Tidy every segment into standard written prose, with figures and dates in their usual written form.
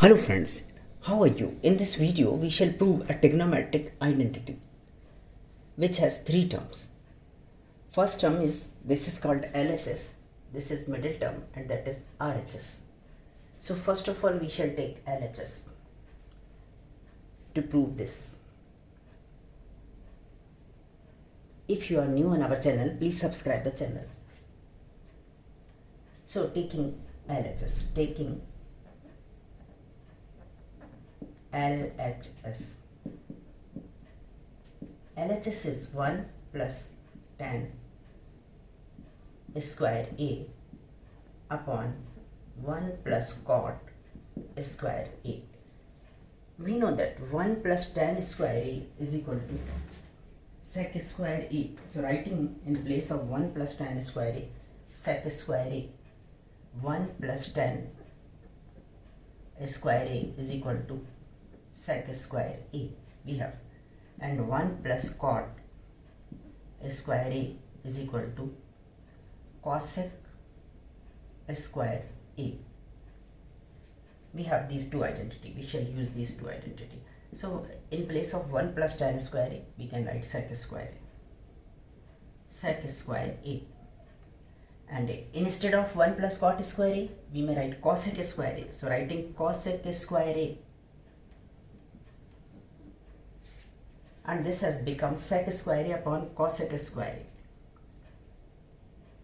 Hello friends, how are you? In this video we shall prove a trigonometric identity which has three terms. First term is, this is called LHS, this is middle term, and that is RHS. So first of all we shall take LHS to prove this. If you are new on our channel, please subscribe the channel. So taking LHS, taking LHS. LHS is 1 plus tan square A upon 1 plus cot square A. We know that 1 plus tan square A is equal to sec square A. So writing in place of 1 plus tan square A, sec square A. 1 plus tan square A is equal to sec square A we have, and 1 plus cot square A is equal to cosec square A. We have these two identity, we shall use these two identity. So in place of 1 plus tan square A we can write sec square A, and instead of 1 plus cot square A we may write cosec square A. So writing cosec square A, and this has become sec square A upon cosec square A.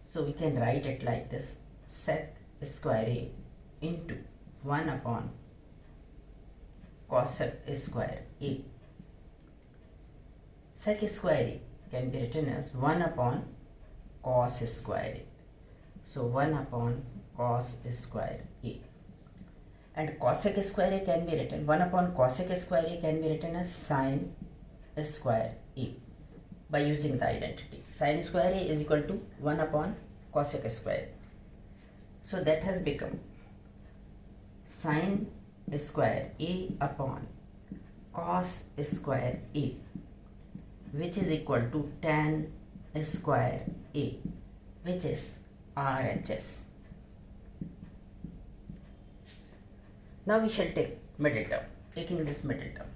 So we can write it like this: sec square A into 1 upon cosec square A. Sec square A can be written as 1 upon cos square A. So 1 upon cos square A. And cosec square A can be written, 1 upon cosec square A can be written as sin square A by using the identity. Sin square A is equal to 1 upon cosec square. So that has become sin square A upon cos square A, which is equal to tan square A, which is RHS. Now we shall take middle term, taking this middle term.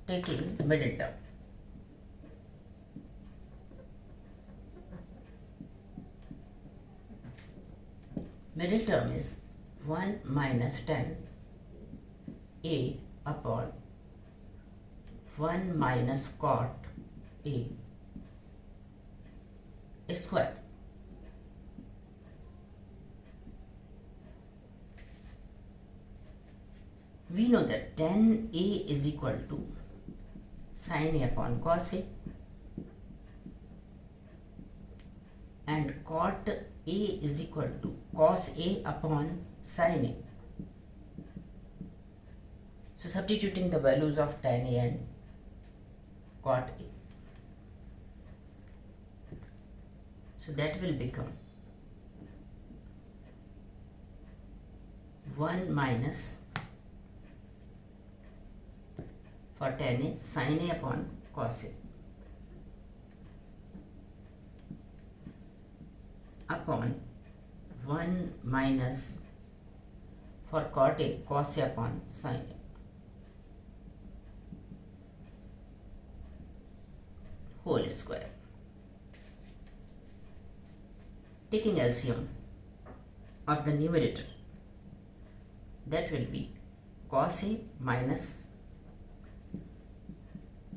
Taking middle term. Middle term is 1 minus tan A upon 1 minus cot A square. We know that tan A is equal to sin A upon cos A, and cot A is equal to cos A upon sin A. So substituting the values of tan A and cot A, so that will become 1 minus, for tan A, sin A upon cos A upon 1 minus, for cot A, cos A upon sin A, whole square. Taking LCM of the numerator, that will be cos A minus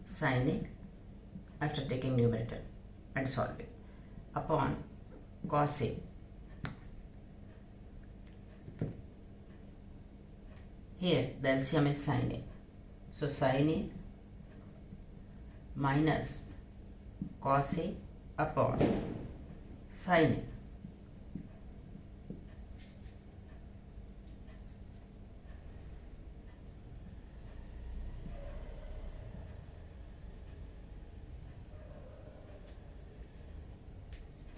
sin A after taking numerator and solving, upon cos A. Here the LCM is sin A, so sin A minus cos A upon sin A.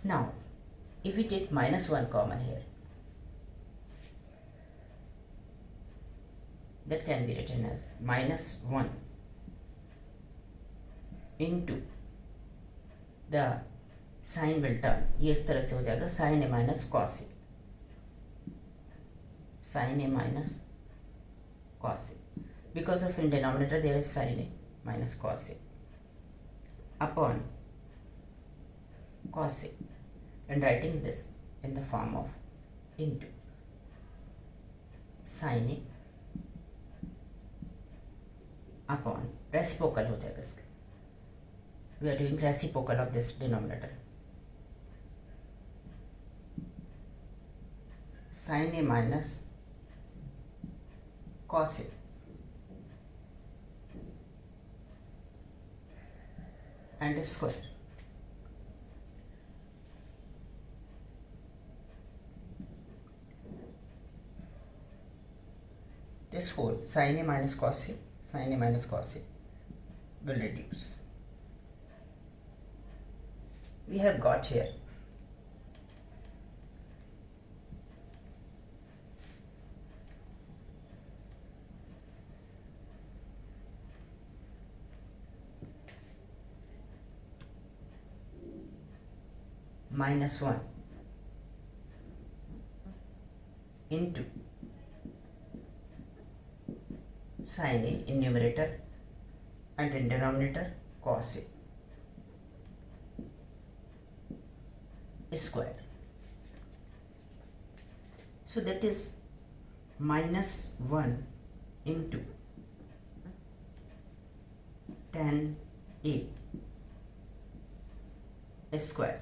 Now if we take minus 1 common here, that can be written as minus 1 into the sine will turn, ये इस तरह से हो जाएगा sin A minus cos A, sin A माइनस cos A, because of in denominator there is sin A minus cos A upon cos A, and writing this in the form of into sin A upon reciprocal हो जाएगा इसका, we are doing reciprocal of this denominator, sin A minus cos A and square. This whole sin A minus cos A, sin A minus cos A will reduce. We have got here minus 1 into sin A in numerator and in denominator cos A square. So that is minus 1 into tan A square.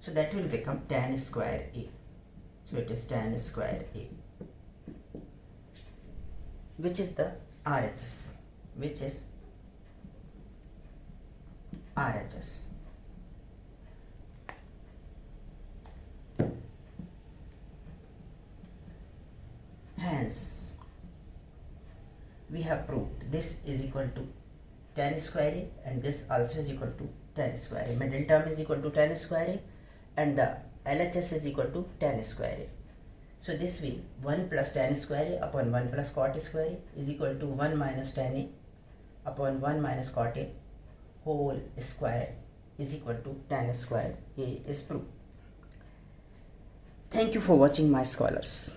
So that will become tan²A. So it is tan²A, which is the RHS, which is RHS. Hence, we have proved this is equal to tan²A and this also is equal to tan²A. Middle term is equal to tan²A and the LHS is equal to tan²A. So this way 1 plus tan² upon 1 plus cot² is equal to 1 minus tan upon 1 minus cot whole square is equal to tan² is proved. Thank you for watching my scholars.